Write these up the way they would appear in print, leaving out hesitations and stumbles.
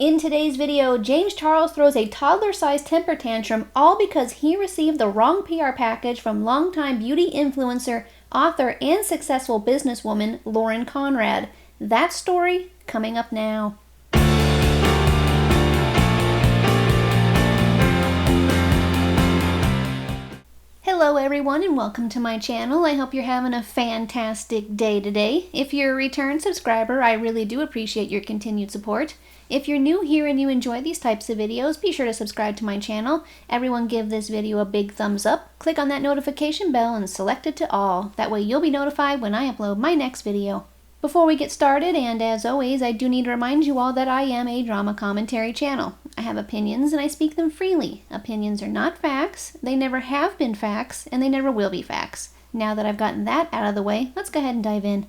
In today's video, James Charles throws a toddler-sized temper tantrum all because he received the wrong PR package from longtime beauty influencer, author, and successful businesswoman Lauren Conrad. That story coming up now. Hello everyone and welcome to my channel. I hope you're having a fantastic day today. If you're a return subscriber, I really do appreciate your continued support. If you're new here and you enjoy these types of videos, be sure to subscribe to my channel. Everyone give this video a big thumbs up, click on that notification bell and select it to all. That way you'll be notified when I upload my next video. Before we get started, and as always, I do need to remind you all that I am a drama commentary channel. I have opinions and I speak them freely. Opinions are not facts, they never have been facts, and they never will be facts. Now that I've gotten that out of the way, let's go ahead and dive in.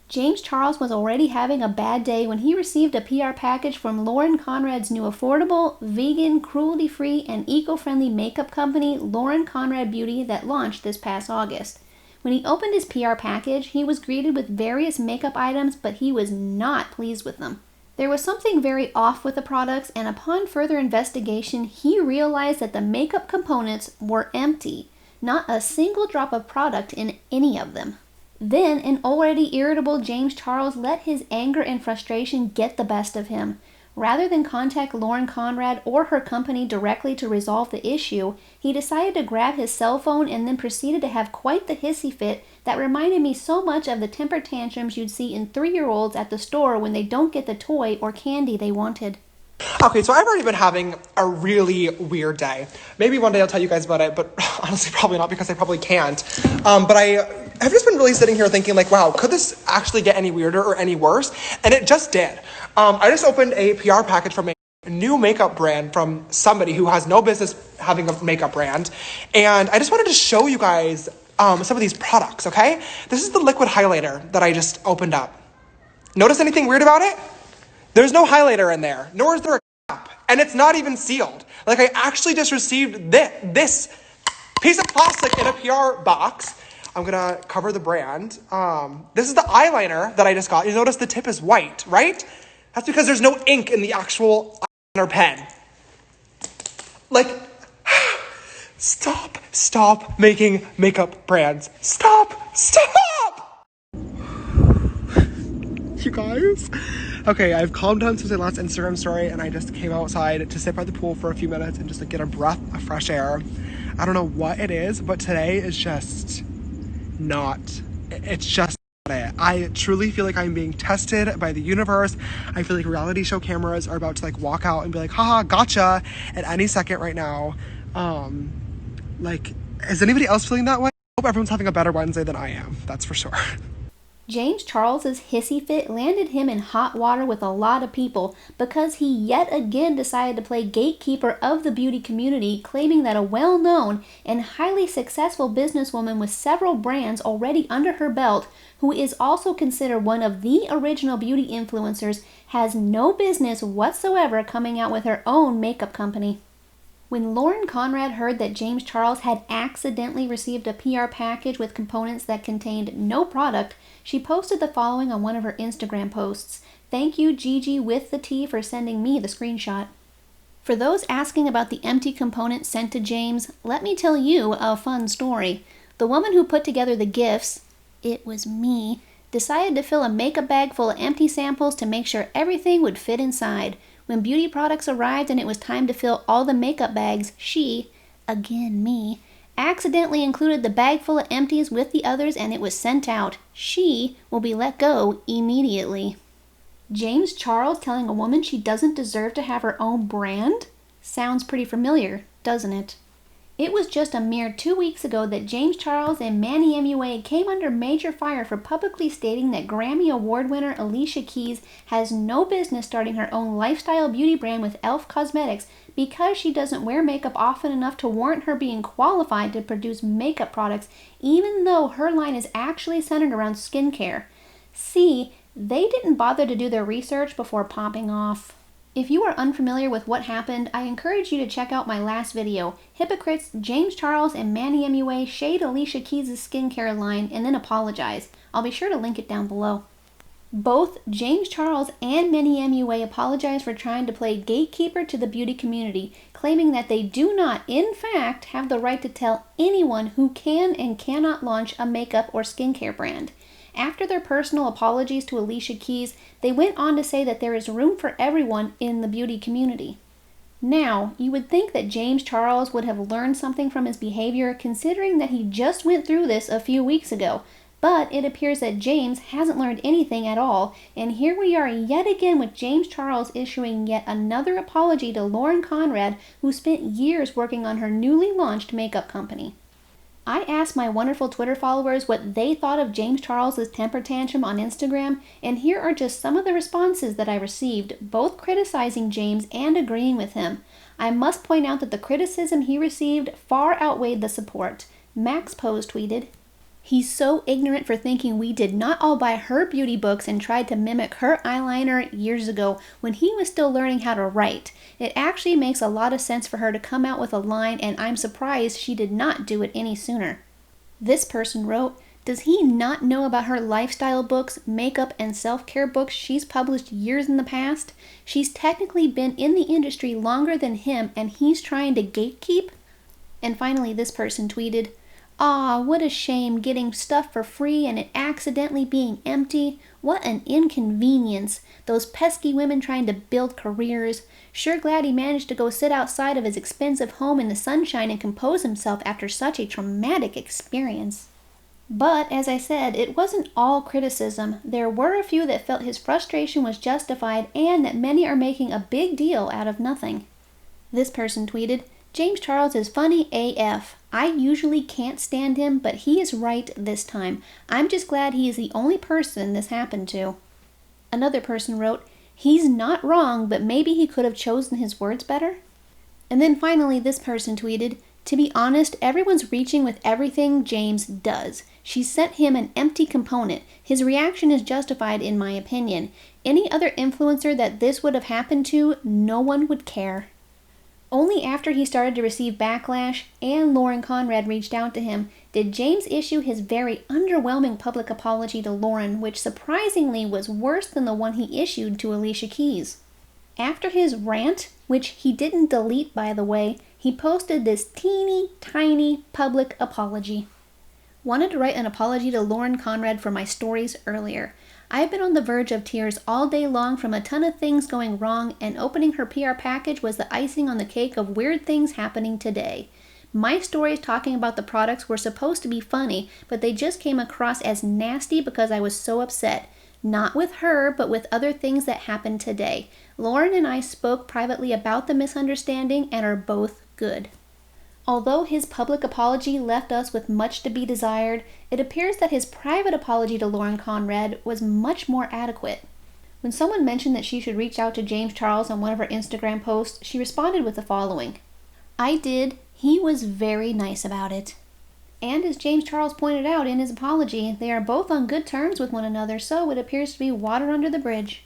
James Charles was already having a bad day when he received a PR package from Lauren Conrad's new affordable, vegan, cruelty-free, and eco-friendly makeup company, Lauren Conrad Beauty, that launched this past August. When he opened his PR package, he was greeted with various makeup items, but he was not pleased with them. There was something very off with the products, and upon further investigation, he realized that the makeup components were empty. Not a single drop of product in any of them. Then, an already irritable James Charles let his anger and frustration get the best of him. Rather than contact Lauren Conrad or her company directly to resolve the issue, he decided to grab his cell phone and then proceeded to have quite the hissy fit that reminded me so much of the temper tantrums you'd see in 3-year-olds at the store when they don't get the toy or candy they wanted. Okay, so I've already been having a really weird day. Maybe one day I'll tell you guys about it, but honestly probably not because I probably can't. But I have just been really sitting here thinking like, wow, could this actually get any weirder or any worse? And it just did. I just opened a PR package from a new makeup brand from somebody who has no business having a makeup brand. And I just wanted to show you guys some of these products, okay? This is the liquid highlighter that I just opened up. Notice anything weird about it? There's no highlighter in there, nor is there a cap, and it's not even sealed. Like, I actually just received this piece of plastic in a PR box. I'm gonna cover the brand. This is the eyeliner that I just got. You notice the tip is white, right? That's because there's no ink in the actual eyeliner pen. Like, stop making makeup brands. Stop! You guys? Okay, I've calmed down since my last Instagram story and I just came outside to sit by the pool for a few minutes and just like get a breath of fresh air. I don't know what it is, but today is just not, it's just not it. I truly feel like I'm being tested by the universe. I feel like reality show cameras are about to like walk out and be like, haha, gotcha, at any second right now. Like, is anybody else feeling that way? I hope everyone's having a better Wednesday than I am, that's for sure. James Charles's hissy fit landed him in hot water with a lot of people because he yet again decided to play gatekeeper of the beauty community, claiming that a well-known and highly successful businesswoman with several brands already under her belt, who is also considered one of the original beauty influencers, has no business whatsoever coming out with her own makeup company. When Lauren Conrad heard that James Charles had accidentally received a PR package with components that contained no product, she posted the following on one of her Instagram posts. "Thank you, Gigi with the T, for sending me the screenshot." For those asking about the empty components sent to James, let me tell you a fun story. The woman who put together the gifts, it was me, decided to fill a makeup bag full of empty samples to make sure everything would fit inside. When beauty products arrived and it was time to fill all the makeup bags, she, again me, accidentally included the bag full of empties with the others and it was sent out. She will be let go immediately. James Charles telling a woman she doesn't deserve to have her own brand? Sounds pretty familiar, doesn't it? It was just a mere 2 weeks ago that James Charles and Manny MUA came under major fire for publicly stating that Grammy Award winner Alicia has no business starting her own lifestyle beauty brand with e.l.f. Cosmetics because she doesn't wear makeup often enough to warrant her being qualified to produce makeup products, even though her line is actually centered around skincare. See, they didn't bother to do their research before popping off. If you are unfamiliar with what happened, I encourage you to check out my last video. Hyprocrites, James Charles and Manny MUA shade Alicia Keys' skincare line and then apologize. I'll be sure to link it down below. Both James Charles and Manny MUA apologized for trying to play gatekeeper to the beauty community, claiming that they do not, in fact, have the right to tell anyone who can and cannot launch a makeup or skincare brand. After their personal apologies to Alicia Keys, they went on to say that there is room for everyone in the beauty community. Now, you would think that James Charles would have learned something from his behavior, considering that he just went through this a few weeks ago. But it appears that James hasn't learned anything at all, and here we are yet again with James Charles issuing yet another apology to Lauren Conrad, who spent years working on her newly launched makeup company. I asked my wonderful Twitter followers what they thought of James Charles' temper tantrum on Instagram, and here are just some of the responses that I received, both criticizing James and agreeing with him. I must point out that the criticism he received far outweighed the support. Max Pose tweeted, "He's so ignorant for thinking we did not all buy her beauty books and tried to mimic her eyeliner years ago when he was still learning how to write. It actually makes a lot of sense for her to come out with a line, and I'm surprised she did not do it any sooner." This person wrote, "Does he not know about her lifestyle books, makeup, and self-care books she's published years in the past? She's technically been in the industry longer than him, and he's trying to gatekeep?" And finally, this person tweeted, "Aw, what a shame getting stuff for free and it accidentally being empty. What an inconvenience. Those pesky women trying to build careers. Sure glad he managed to go sit outside of his expensive home in the sunshine and compose himself after such a traumatic experience." But, as I said, it wasn't all criticism. There were a few that felt his frustration was justified and that many are making a big deal out of nothing. This person tweeted, "James Charles is funny AF. I usually can't stand him, but he is right this time. I'm just glad he is the only person this happened to." Another person wrote, "He's not wrong, but maybe he could have chosen his words better." And then finally this person tweeted, "To be honest, everyone's reaching with everything James does. She sent him an empty component. His reaction is justified in my opinion. Any other influencer that this would have happened to, no one would care." Only after he started to receive backlash and Lauren Conrad reached out to him did James issue his very underwhelming public apology to Lauren, which surprisingly was worse than the one he issued to Alicia Keys. After his rant, which he didn't delete by the way, he posted this teeny tiny public apology. Wanted to write an apology to Lauren Conrad for my stories earlier. I've been on the verge of tears all day long from a ton of things going wrong, and opening her PR package was the icing on the cake of weird things happening today. My stories talking about the products were supposed to be funny, but they just came across as nasty because I was so upset. Not with her, but with other things that happened today. Lauren and I spoke privately about the misunderstanding and are both good." Although his public apology left us with much to be desired, it appears that his private apology to Lauren Conrad was much more adequate. When someone mentioned that she should reach out to James Charles on one of her Instagram posts, she responded with the following, "I did. He was very nice about it." And as James Charles pointed out in his apology, they are both on good terms with one another, so it appears to be water under the bridge.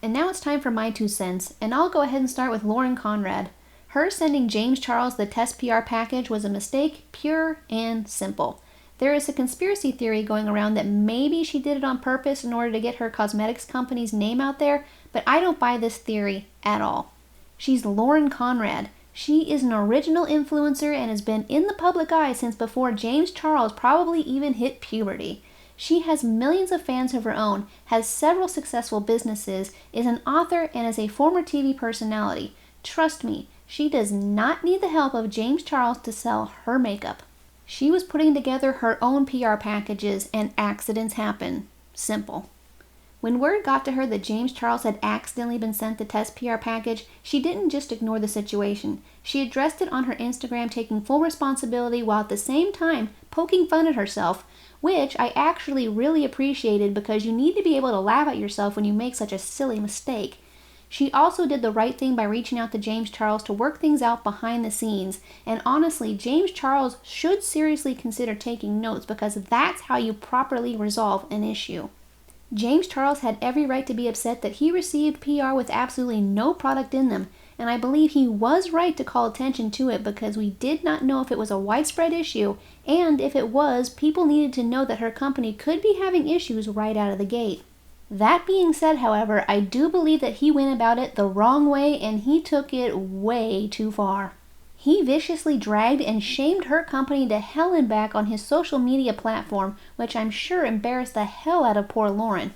And now it's time for my 2 cents, and I'll go ahead and start with Lauren Conrad. Her sending James Charles the test PR package was a mistake, pure and simple. There is a conspiracy theory going around that maybe she did it on purpose in order to get her cosmetics company's name out there, but I don't buy this theory at all. She's Lauren Conrad. She is an original influencer and has been in the public eye since before James Charles probably even hit puberty. She has millions of fans of her own, has several successful businesses, is an author, and is a former TV personality. Trust me, she does not need the help of James Charles to sell her makeup. She was putting together her own PR packages and accidents happen. Simple. When word got to her that James Charles had accidentally been sent the test PR package, she didn't just ignore the situation. She addressed it on her Instagram, taking full responsibility while at the same time poking fun at herself, which I actually really appreciated because you need to be able to laugh at yourself when you make such a silly mistake. She also did the right thing by reaching out to James Charles to work things out behind the scenes, and honestly, James Charles should seriously consider taking notes because that's how you properly resolve an issue. James Charles had every right to be upset that he received PR with absolutely no product in them, and I believe he was right to call attention to it because we did not know if it was a widespread issue, and if it was, people needed to know that her company could be having issues right out of the gate. That being said, however, I do believe that he went about it the wrong way and he took it way too far. He viciously dragged and shamed her company to hell and back on his social media platform, which I'm sure embarrassed the hell out of poor Lauren.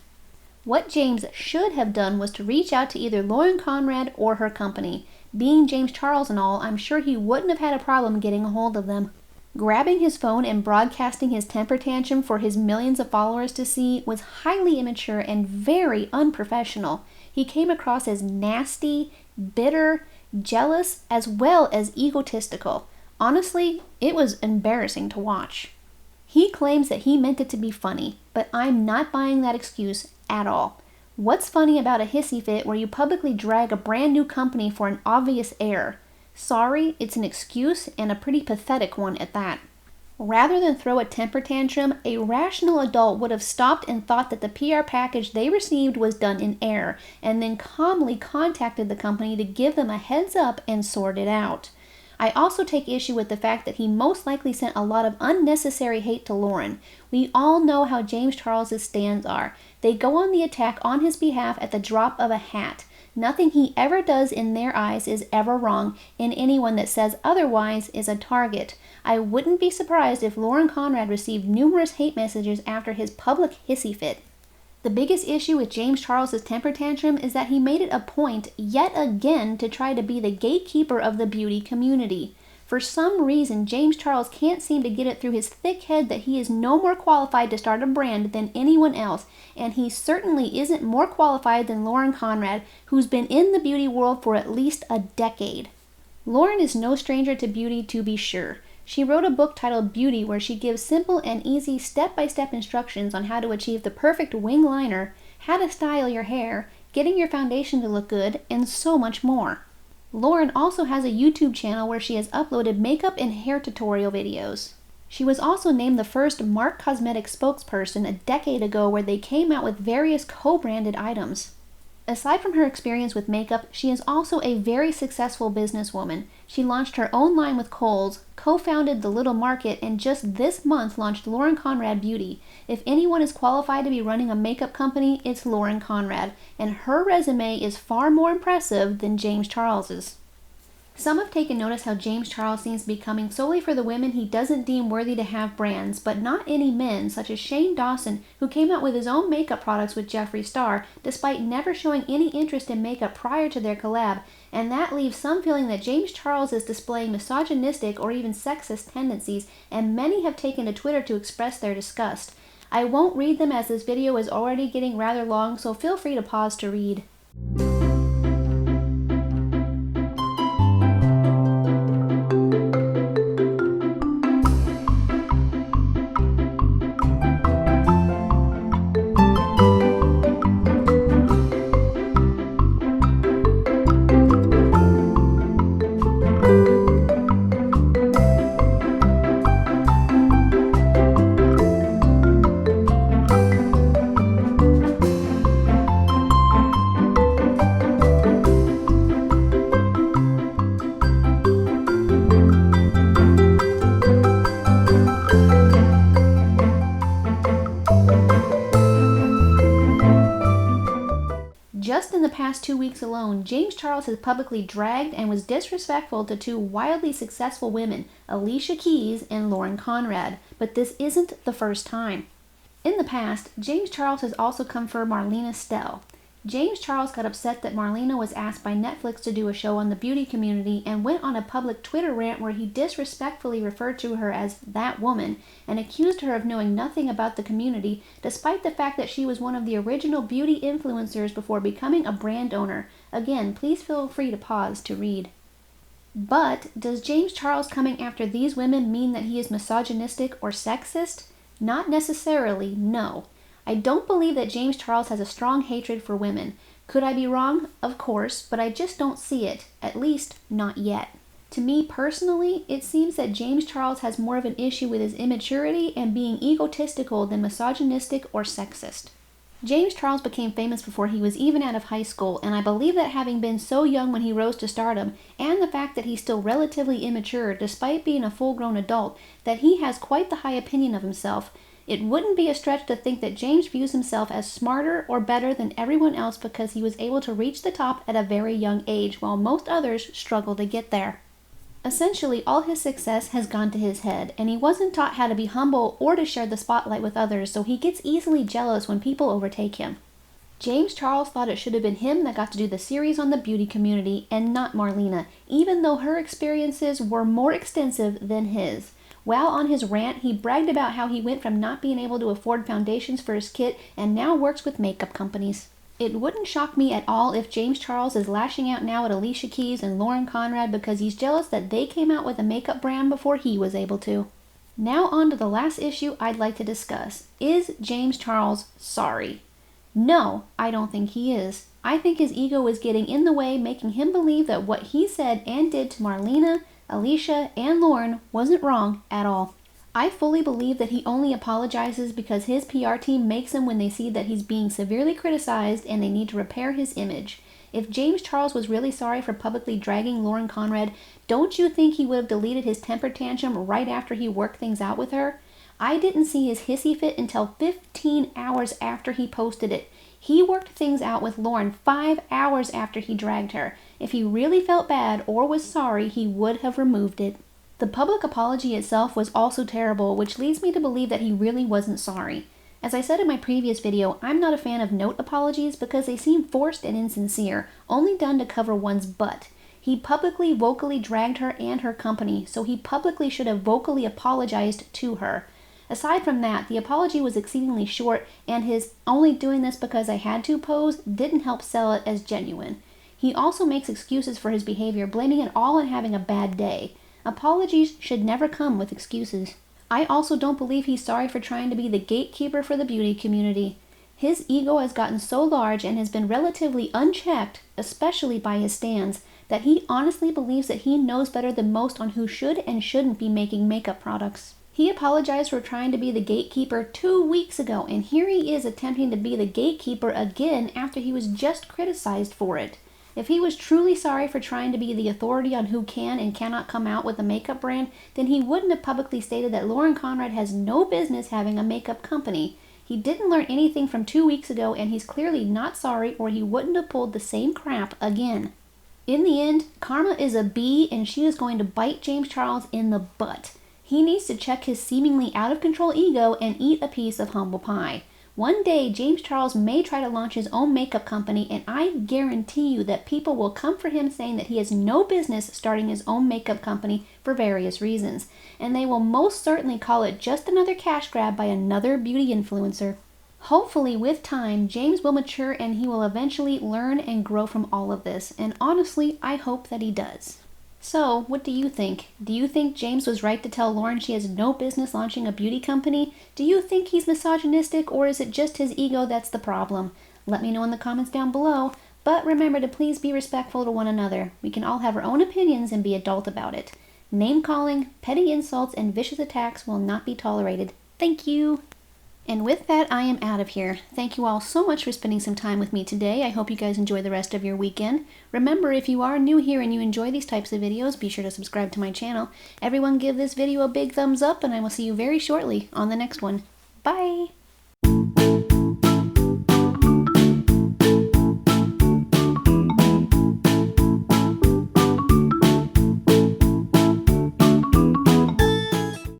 What James should have done was to reach out to either Lauren Conrad or her company. Being James Charles and all, I'm sure he wouldn't have had a problem getting a hold of them. Grabbing his phone and broadcasting his temper tantrum for his millions of followers to see was highly immature and very unprofessional. He came across as nasty, bitter, jealous, as well as egotistical. Honestly, it was embarrassing to watch. He claims that he meant it to be funny, but I'm not buying that excuse at all. What's funny about a hissy fit where you publicly drag a brand new company for an obvious error? Sorry, it's an excuse and a pretty pathetic one at that. Rather than throw a temper tantrum, a rational adult would have stopped and thought that the PR package they received was done in error, and then calmly contacted the company to give them a heads up and sort it out. I also take issue with the fact that he most likely sent a lot of unnecessary hate to Lauren. We all know how James Charles' stands are. They go on the attack on his behalf at the drop of a hat. Nothing he ever does in their eyes is ever wrong, and anyone that says otherwise is a target. I wouldn't be surprised if Lauren Conrad received numerous hate messages after his public hissy fit. The biggest issue with James Charles' temper tantrum is that he made it a point, yet again, to try to be the gatekeeper of the beauty community. For some reason, James Charles can't seem to get it through his thick head that he is no more qualified to start a brand than anyone else, and he certainly isn't more qualified than Lauren Conrad, who's been in the beauty world for at least a decade. Lauren is no stranger to beauty, to be sure. She wrote a book titled Beauty where she gives simple and easy step-by-step instructions on how to achieve the perfect wing liner, how to style your hair, getting your foundation to look good, and so much more. Lauren also has a YouTube channel where she has uploaded makeup and hair tutorial videos. She was also named the first Marc Cosmetics spokesperson a decade ago where they came out with various co-branded items. Aside from her experience with makeup, she is also a very successful businesswoman. She launched her own line with Kohl's, co-founded The Little Market, and just this month launched Lauren Conrad Beauty. If anyone is qualified to be running a makeup company, it's Lauren Conrad, and her resume is far more impressive than James Charles's. Some have taken notice how James Charles seems to be coming solely for the women he doesn't deem worthy to have brands, but not any men, such as Shane Dawson, who came out with his own makeup products with Jeffree Star, despite never showing any interest in makeup prior to their collab, and that leaves some feeling that James Charles is displaying misogynistic or even sexist tendencies, and many have taken to Twitter to express their disgust. I won't read them as this video is already getting rather long, so feel free to pause to read. Just in the past 2 weeks alone, James Charles has publicly dragged and was disrespectful to two wildly successful women, Alicia Keys and Lauren Conrad, but this isn't the first time. In the past, James Charles has also come for Marlena Stell. James Charles got upset that Marlena was asked by Netflix to do a show on the beauty community and went on a public Twitter rant where he disrespectfully referred to her as that woman and accused her of knowing nothing about the community, despite the fact that she was one of the original beauty influencers before becoming a brand owner. Again, please feel free to pause to read. But does James Charles coming after these women mean that he is misogynistic or sexist? Not necessarily, no. I don't believe that James Charles has a strong hatred for women. Could I be wrong? Of course, but I just don't see it, at least not yet. To me personally, it seems that James Charles has more of an issue with his immaturity and being egotistical than misogynistic or sexist. James Charles became famous before he was even out of high school, and I believe that having been so young when he rose to stardom, and the fact that he's still relatively immature despite being a full-grown adult, that he has quite the high opinion of himself. It wouldn't be a stretch to think that James views himself as smarter or better than everyone else because he was able to reach the top at a very young age, while most others struggle to get there. Essentially, all his success has gone to his head, and he wasn't taught how to be humble or to share the spotlight with others, so he gets easily jealous when people overtake him. James Charles thought it should have been him that got to do the series on the beauty community and not Marlena, even though her experiences were more extensive than his. While on his rant, he bragged about how he went from not being able to afford foundations for his kit and now works with makeup companies. It wouldn't shock me at all if James Charles is lashing out now at Alicia Keys and Lauren Conrad because he's jealous that they came out with a makeup brand before he was able to. Now on to the last issue I'd like to discuss. Is James Charles sorry? No, I don't think he is. I think his ego is getting in the way, making him believe that what he said and did to Marlena, Alicia, and Lauren wasn't wrong at all. I fully believe that he only apologizes because his PR team makes him when they see that he's being severely criticized and they need to repair his image. If James Charles was really sorry for publicly dragging Lauren Conrad, don't you think he would have deleted his temper tantrum right after he worked things out with her? I didn't see his hissy fit until 15 hours after he posted it. He worked things out with Lauren 5 hours after he dragged her. If he really felt bad or was sorry, he would have removed it. The public apology itself was also terrible, which leads me to believe that he really wasn't sorry. As I said in my previous video, I'm not a fan of note apologies because they seem forced and insincere, only done to cover one's butt. He publicly vocally dragged her and her company, so he publicly should have vocally apologized to her. Aside from that, the apology was exceedingly short, and his "only doing this because I had to" pose didn't help sell it as genuine. He also makes excuses for his behavior, blaming it all on having a bad day. Apologies should never come with excuses. I also don't believe he's sorry for trying to be the gatekeeper for the beauty community. His ego has gotten so large and has been relatively unchecked, especially by his stans, that he honestly believes that he knows better than most on who should and shouldn't be making makeup products. He apologized for trying to be the gatekeeper 2 weeks ago, and here he is attempting to be the gatekeeper again after he was just criticized for it. If he was truly sorry for trying to be the authority on who can and cannot come out with a makeup brand, then he wouldn't have publicly stated that Lauren Conrad has no business having a makeup company. He didn't learn anything from 2 weeks ago, and he's clearly not sorry, or he wouldn't have pulled the same crap again. In the end, karma is a bee, and she is going to bite James Charles in the butt. He needs to check his seemingly out-of-control ego and eat a piece of humble pie. One day, James Charles may try to launch his own makeup company, and I guarantee you that people will come for him saying that he has no business starting his own makeup company for various reasons, and they will most certainly call it just another cash grab by another beauty influencer. Hopefully, with time, James will mature and he will eventually learn and grow from all of this, and honestly, I hope that he does. So, what do you think? Do you think James was right to tell Lauren she has no business launching a beauty company? Do you think he's misogynistic, or is it just his ego that's the problem? Let me know in the comments down below, but remember to please be respectful to one another. We can all have our own opinions and be adult about it. Name-calling, petty insults, and vicious attacks will not be tolerated. Thank you! And with that, I am out of here. Thank you all so much for spending some time with me today. I hope you guys enjoy the rest of your weekend. Remember, if you are new here and you enjoy these types of videos, be sure to subscribe to my channel. Everyone give this video a big thumbs up, and I will see you very shortly on the next one. Bye!